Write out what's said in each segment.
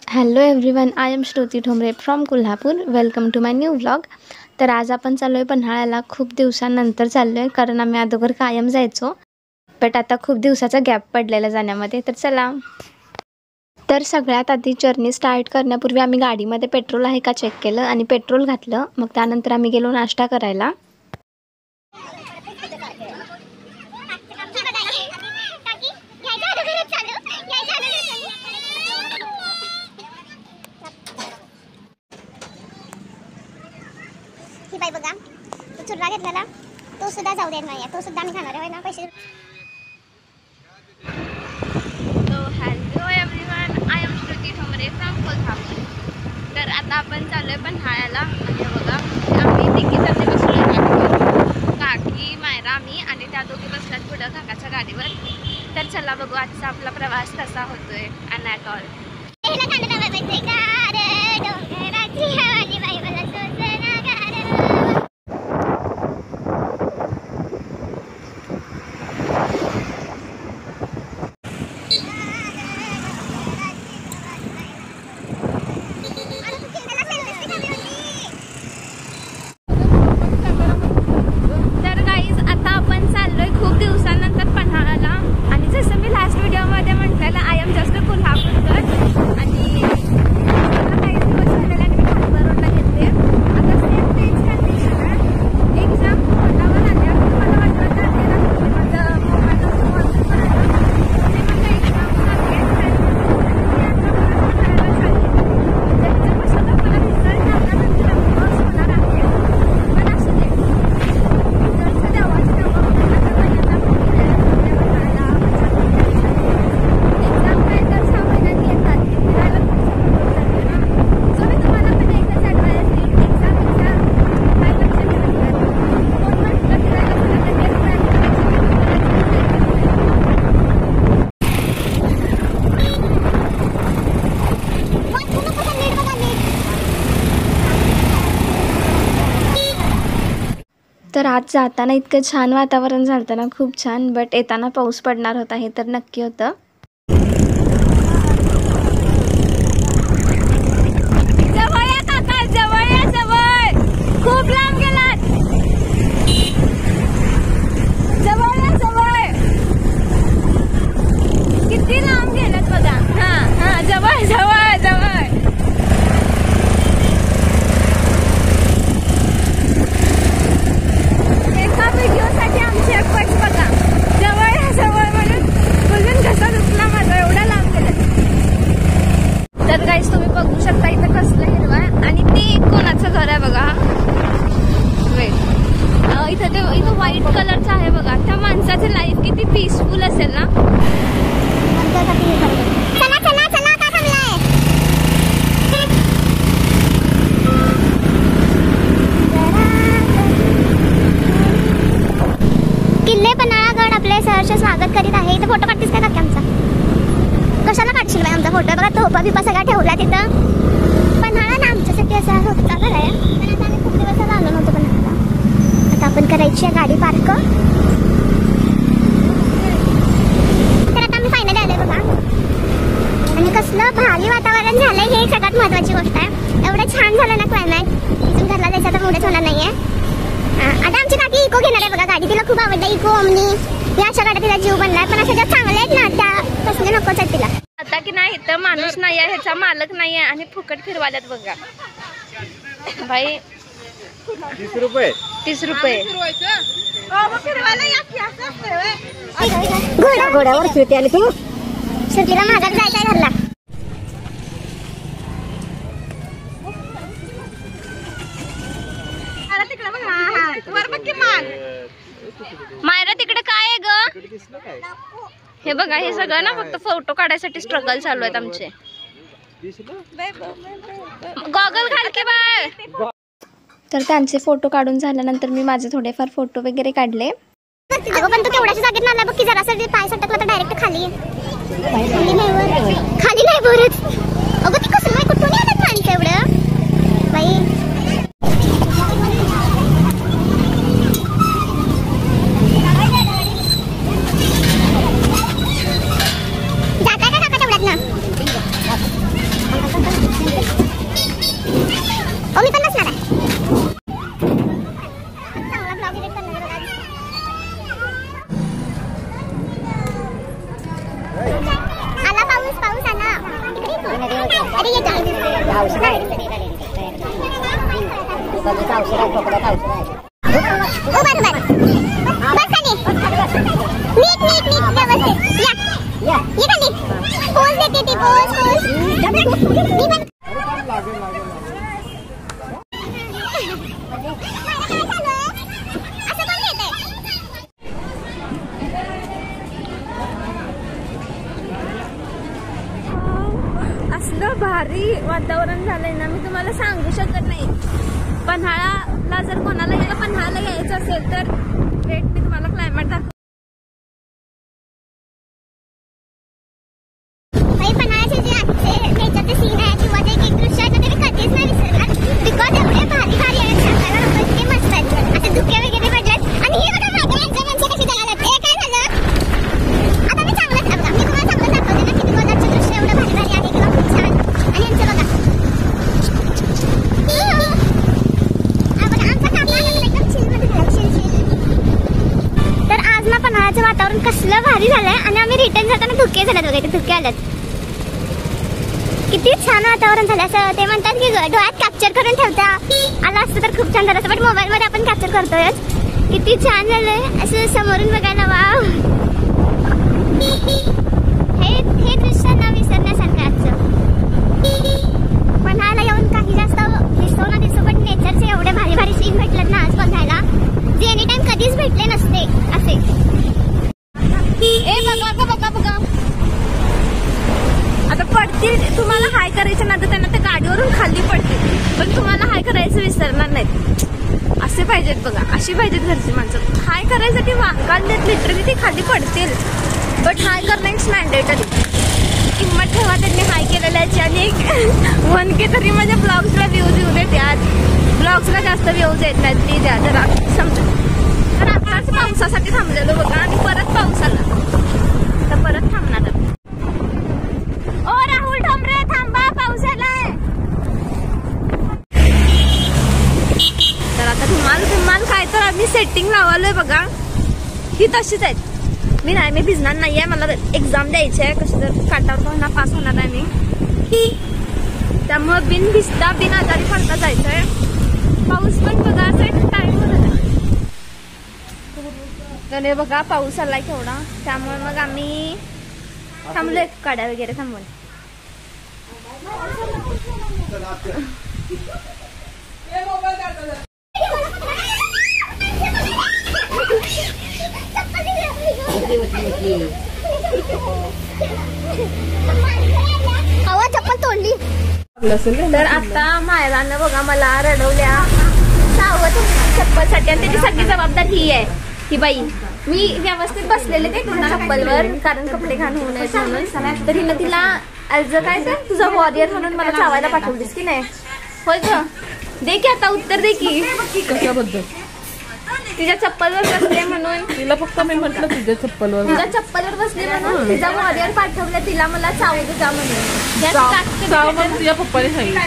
Hello everyone, I am Shruti Thombare from Kolhapur. Welcome to my new vlog. तर आज आपण चाललो आहे पन्हाळ्याला. खूप दिवसांनंतर चाललो आहे, कारण आम्ही अगोदर कायम जायचो, बट आता खूप दिवसाचा गॅप पडलेला जाण्यामध्ये. तर चला. तर सगळ्यात आधी जर्नी स्टार्ट करण्यापूर्वी आम्ही गाडीमध्ये पेट्रोल आहे का चेक केलं आणि पेट्रोल घातलं. मग त्यानंतर आम्ही गेलो नाश्ता करायला. ही बाई बघा, तो चुर्रा घेतलेला तो सुद्धा जाऊ देत नाही, तो सुद्धा मी खाणार आहे ना पैसे. Hello everyone, I am Shruti Thombare from Kolhapur. तर आता आपण चाललोय पन्हाळ्याला. आणि बघा, आम्ही तिघी जणी बसलोय गाडीवर. काकी, मायरा, मी आणि त्या दोघी बसल्यात पुढं काकाच्या गाडीवर. तर चला बघू आजचा आपला प्रवास कसा होतोय. अँड ॲट ऑल तर आज जाताना इतकं छान वातावरण झालं ना, खूप छान. बट येताना पाऊस पडणार होता, हे तर नक्की होतं. जवळ या काका, जवळ या, जवळ. खूप लांब गेलात. जवळ या, जवळ. किती लांब गेलात बघा. हा, जवळ जवळ जवळ. तर गाईस, तुम्ही बघू शकता इथं कसलं हिरवा आहे. आणि ते कोणाचं घर आहे बघा. इथं व्हाईट कलरचं आहे बघा. त्या माणसाचं लाईफ किती पीसफुल असेल ना. किल्ले पन्हाळागड आपले सहर्ष स्वागत करीत आहे. इथं फोटो काढतीस काय काकी आमचा? कशाला काढशील बाई आमचा फोटो? बघा, तोफा बिपा सगळा ठेवला तिथं. पन्हाळा ना आमच्यासाठी असा होता बरं आहे, पण आता आम्ही खूप दिवस आलो नव्हतो पन्हाळ्याला. आता आपण करायची आहे गाडी पार्क. तर आता आम्ही फायनली आलोय बघा. आणि कसलं भारी वातावरण झालंय, हे सगळ्यात महत्वाची गोष्ट आहे. एवढं छान झालं ना क्लायमॅट. इथून घरला जायचं तर मूडच होणार नाहीये. आता आमची काकी इको घेणार आहे बघा गाडी. तिला खूप आवडतं इको, ओमनी, या अशा गाड्या तिला जीव बनलाय. पण अशा ज्या चांगल्या आहेत ना, त्या तसले नकोच आहेत तिला. आता की नाही, तर माणूस नाही आहे, ह्याचा मालक नाही आहे आणि फुकट फिरवाल्यात बघा भाई. 30 रुपये. 30 रुपये. घोड्यावर फिरते आली तू. सुट्टीला महागात जायचंय घरला. मायरा तिकडे काय आहे ग? हे बघा, हे सगळं ना फक्त फोटो काढायसाठी स्ट्रगल चालू आहेत आमचे. गॉगल घाल की बाळ. तर त्यांचे फोटो काढून झाल्यानंतर मी माझे थोडेफार फोटो वगैरे काढले. अगं पण तू केवढ्याच्या जागेत मारला बघ की. जरासा पाय सटकला तर डायरेक्ट खाली खाली नाही बरंच. अगं ती कसं नाही, कुठून येतात माणसं एवढं बाई. असलं भारी वातावरण झालंय ना, मी तुम्हाला सांगू शकत नाही. पन्हाळाला जर कोणाला पन्हाळाला यायचं असेल तर वेट मी तुम्हाला क्लायमेट दाखव. पन्हाळ्याचे जे नेचरचे सीन आहे किंवा जे एक दृश्य आहे ते मी कधीच नाही विसरणार. बिकॉज एवढे भारी भारी आहेत, सांगायला नको इतके मस्त आहेत. आता धुके वगैरे पडलेत आणि हे बघा माझ्या एक्झामचे कशी जगायला हे काय झालं. आता मी चांगलंच बघा, मी तुम्हाला चांगलं दाखवते ना की गोदावरीचं दृश्य एवढं भारी भारी आहे किंवा खूप छान. आणि यांचं बघा आमचा काका एकदम चिलमध्ये झाला, चिल. तर आज ना पन्हाळ्याचं वातावरण कसलं भारी झालंय आणि आम्ही रिटर्न जाताना धुके झालेत बघा, इथे धुके आलेत. किती छान वातावरण झालं. असं ते म्हणतात की डोळ्यात कॅप्चर करून ठेवता आलं असतं तर खूप छान झालं असतं, बट मोबाईलमध्ये आपण कॅप्चर करतोयच. किती छान झालंय असं समोरून बघायला. वाव, हे दृश्य न विसरण्यासारखं आजचं. पन्हाळ्याला येऊन काही जास्त दिसो ना दिसो, पण नेचरचे एवढे भारी भारी सीन भेटलेत ना आज बघायला, जे एनी टाइम कधीच भेटले नसते असे. बघा आता पडतील. तुम्हाला हाय करायचं ना तर त्यांना त्या गाडीवरून खाली पडतील, पण तुम्हाला हाय करायचं विसरणार नाहीत. असे पाहिजेत बघा, अशी पाहिजेत घरची माणसं. हाय करायसाठी वांगाल लिटरली ते खाली पडतील, बट हाय करणं इट्स मॅन्डेटरी. किंमत ठेवा त्यांनी हाय केलेल्याची. आणि 1K तरी माझ्या ब्लॉग्सला व्ह्यूज येऊ देत. यात ब्लॉग्सला जास्त व्ह्यूज येत नाहीत, प्लीज या जरा समजा. तर आताच पावसासाठी थांबलेलो बघा आणि परत पाऊस आला तर परत थांबणार. ओ राहुल ठोंबरे थांबा, पाऊस आलाय. तर आता धुमाल काय तर आम्ही सेटिंग लावलोय बघा, ही तशीच आहेत. मी भिजणार नाहीये, मला एक्झाम द्यायची आहे. कसं तर काटावर होणार, पास होणार आहे मी, त्यामुळे बिन भिजता बिन आजारी पडता जायचंय. पाऊस पण बघा असं टाइम होत बघा, पाऊस आलाय केवढा, त्यामुळे मग आम्ही थांबलोय गाड्या वगैरे थांबून. चप्पल तोडली. तर आता मायरानं बघा मला रडवल्या सावध चप्पलसाठी, आणि त्याची सगळी जबाबदारी ही आहे की बाई मी व्यवस्थित बसलेले ते चप्पलवर, कारण कपडे घाण होऊ नये म्हणून. तर हिनं तिला ऍज अ काय तर तुझा वॉरियर म्हणून मला चावायला पाठवलीस की नाही. होय ग, दे की आता उत्तर दे की. कशाबद्दल? तिच्या चप्पलवर बसले म्हणून. तिला फक्त मी म्हटलं तुझ्या चप्पलवर बसले म्हणून तिचा वॉरियर पाठवलं तिला मला चावू तुझा म्हणून. तुझ्या पप्पाने सांगितलं.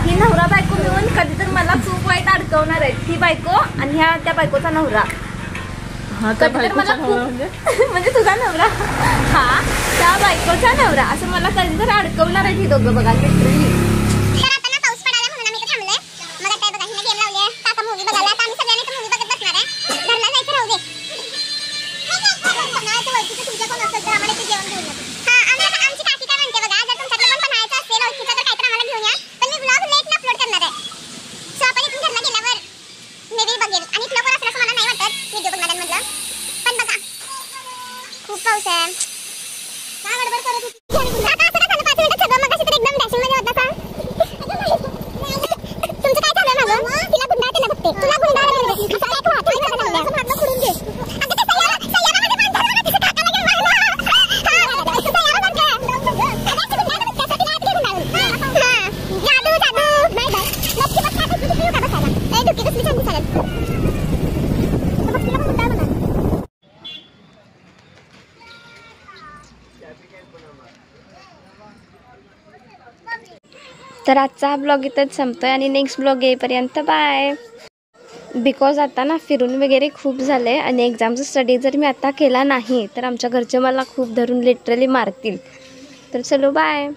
ही नवरा बायको मिळून कधी तर मला खूप वाईट अडकवणार आहे. ही बायको आणि त्या बायकोचा नवरा. कधी तर मला म्हणजे तुझा नवरा, हा त्या बायकोचा नवरा असं मला कधी तर अडकवणार आहे ही दोघं बघा लिटरली. खूप पाऊस आहे. काय गडबड करत होती? आता असं काय झालं 5 मिनिटात सगळं मगाशी तर एकदम डॅशिंग मध्ये होता का? तुमचं काय झालं माझं? तिला गुंडाळते ना बघते. तुला गुंडाळते. असं एक वाट आहे का असं मारलं खुडून घे. अगं ते सय्यारामध्ये बांधलं तिचं काकाला घेऊन मारलं. हां, सय्यारामध्ये. सगळ्याची गुंडाळते त्यासाठी रात घेऊन गुंडाळून. हां, जादू जादू. नाही बाय. नक्की बघ काय दुखी का बसायला. ए दुखी कसली छान दिसायला. बघ तिला पण गुंडाळ बघा. तर आजचा हा ब्लॉग इथंच संपतोय आणि नेक्स्ट ब्लॉग येईपर्यंत बाय. बिकॉज आता ना फिरून वगैरे खूप झालं आहे आणि एक्झामचा स्टडी जर मी आता केला नाही तर आमच्या घरचे मला खूप धरून लिटरली मारतील. तर चलो बाय.